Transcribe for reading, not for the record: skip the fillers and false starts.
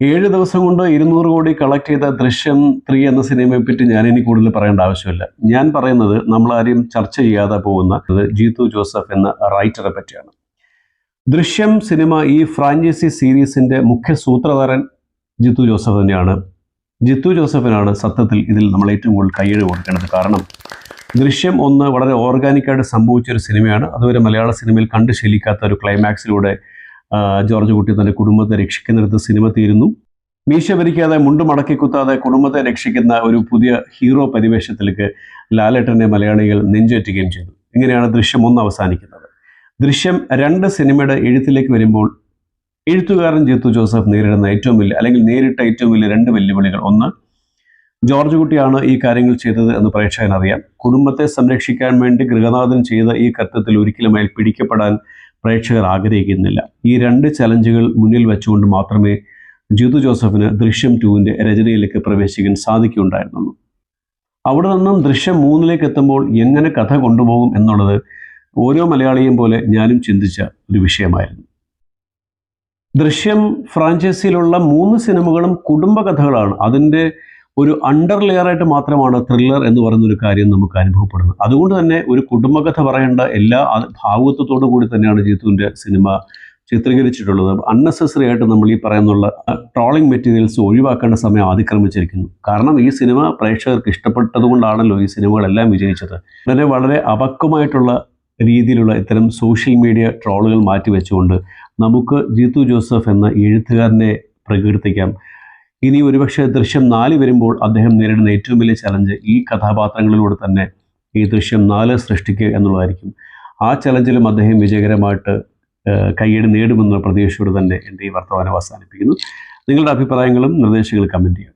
7 ദിവസം കൊണ്ട് 200 കോടി കളക്ട് ചെയ്ത ദൃശ്യം 3 എന്ന സിനിമയെ പറ്റി ഞാനിനി കൂടുതൽ പറയേണ്ട ആവശ്യമില്ല. ഞാൻ പറയുന്നത് നമ്മളാരും ചർച്ച ചെയ്യാതെ പോകുന്ന ജീത്തു ജോസഫ് എന്ന റൈറ്ററെ പറ്റിയാണ്. ദൃശ്യം സിനിമ ഈ ഫ്രാഞ്ചൈസി സീരീസിൻ്റെ മുഖ്യ സൂത്രധാരൻ ജീത്തു ജോസഫ് തന്നെയാണ്. ജീത്തു ജോസഫിനാണ് സത്യത്തിൽ ഇതിൽ നമ്മൾ ഏറ്റവും കൂടുതൽ കയ്യടി കൊടുക്കേണ്ടത്. കാരണം ദൃശ്യം 1 വളരെ ഓർഗാനിക്കായിട്ട് സംഭവിച്ചൊരു സിനിമയാണ്. അതുവരെ മലയാള സിനിമയിൽ കണ്ടു ശീലിക്കാത്ത ഒരു ക്ലൈമാക്സിലൂടെ ജോർജ് കുട്ടി തൻ്റെ കുടുംബത്തെ രക്ഷിക്കുന്നിടത്ത് സിനിമ തീരുന്നു. മീശ ഭരിക്കാതെ മുണ്ട് മടക്കി കുത്താതെ കുടുംബത്തെ രക്ഷിക്കുന്ന ഒരു പുതിയ ഹീറോ പരിവേഷത്തിലേക്ക് ലാലേട്ടനെ മലയാളികൾ നെഞ്ചേറ്റുകയും ചെയ്തു. ഇങ്ങനെയാണ് ദൃശ്യം 1 അവസാനിക്കുന്നത്. ദൃശ്യം 2 സിനിമയുടെ എഴുത്തിലേക്ക് വരുമ്പോൾ എഴുത്തുകാരൻ ജീത്തു ജോസഫ് നേരിടുന്ന ഏറ്റവും വലിയ അല്ലെങ്കിൽ നേരിട്ട ഏറ്റവും വലിയ 2 വെല്ലുവിളികൾ. ഒന്ന്, ജോർജ് കുട്ടിയാണ് ഈ കാര്യങ്ങൾ ചെയ്തത് എന്ന് പ്രേക്ഷകനറിയാം. കുടുംബത്തെ സംരക്ഷിക്കാൻ വേണ്ടി ഗൃഹനാഥൻ ചെയ്ത ഈ കൃത്യത്തിൽ ഒരിക്കലും അയാൾ പിടിക്കപ്പെടാൻ പ്രേക്ഷകർ ആഗ്രഹിക്കുന്നില്ല. ഈ 2 ചലഞ്ചുകൾ മുന്നിൽ വെച്ചുകൊണ്ട് മാത്രമേ ജീത്തു ജോസഫിന് ദൃശ്യം 2ൻ്റെ രചനയിലേക്ക് പ്രവേശിക്കാൻ സാധിക്കുകയുണ്ടായിരുന്നുള്ളൂ. അവിടെ നിന്നും ദൃശ്യം 3ലേക്ക് എത്തുമ്പോൾ എങ്ങനെ കഥ കൊണ്ടുപോകും എന്നുള്ളത് ഓരോ മലയാളിയും പോലെ ഞാനും ചിന്തിച്ച ഒരു വിഷയമായിരുന്നു. ദൃശ്യം ഫ്രാഞ്ചൈസിയിലുള്ള 3 സിനിമകളും കുടുംബകഥകളാണ്. അതിൻ്റെ ഒരു അണ്ടർ ലെയറായിട്ട് മാത്രമാണ് ത്രില്ലർ എന്ന് പറയുന്നൊരു കാര്യം നമുക്ക് അനുഭവപ്പെടുന്നത്. അതുകൊണ്ട് തന്നെ ഒരു കുടുംബകഥ പറയേണ്ട എല്ലാ ഭാവുകത്വത്തോടു കൂടി തന്നെയാണ് ജീത്തുവിൻ്റെ സിനിമ ചിത്രീകരിച്ചിട്ടുള്ളത്. അൺനെസസറി ആയിട്ട് നമ്മൾ ഈ പറയുന്നുള്ള ട്രോളിംഗ് മെറ്റീരിയൽസ് ഒഴിവാക്കേണ്ട സമയം അതിക്രമിച്ചിരിക്കുന്നു. കാരണം ഈ സിനിമ പ്രേക്ഷകർക്ക് ഇഷ്ടപ്പെട്ടത് കൊണ്ടാണല്ലോ ഈ സിനിമകളെല്ലാം വിജയിച്ചത്. വളരെ വളരെ അപക്വമായിട്ടുള്ള രീതിയിലുള്ള ഇത്തരം സോഷ്യൽ മീഡിയ ട്രോളുകൾ മാറ്റിവെച്ചുകൊണ്ട് നമുക്ക് ജീത്തു ജോസഫ് എന്ന എഴുത്തുകാരനെ പ്രകീർത്തിക്കാം. ഇനി ഒരുപക്ഷെ ദൃശ്യം 4 വരുമ്പോൾ അദ്ദേഹം നേരിടുന്ന ഏറ്റവും വലിയ ചലഞ്ച് ഈ കഥാപാത്രങ്ങളിലൂടെ തന്നെ ഈ ദൃശ്യം 4 സൃഷ്ടിക്കുക എന്നുള്ളതായിരിക്കും. ആ ചലഞ്ചിലും അദ്ദേഹം വിജയകരമായിട്ട് കയ്യടി നേടുമെന്ന പ്രതീക്ഷയോട് തന്നെ എൻ്റെ ഈ വർത്തമാനം അവസാനിപ്പിക്കുന്നു. നിങ്ങളുടെ അഭിപ്രായങ്ങളും നിർദ്ദേശങ്ങളും കമൻറ്റ് ചെയ്യുക.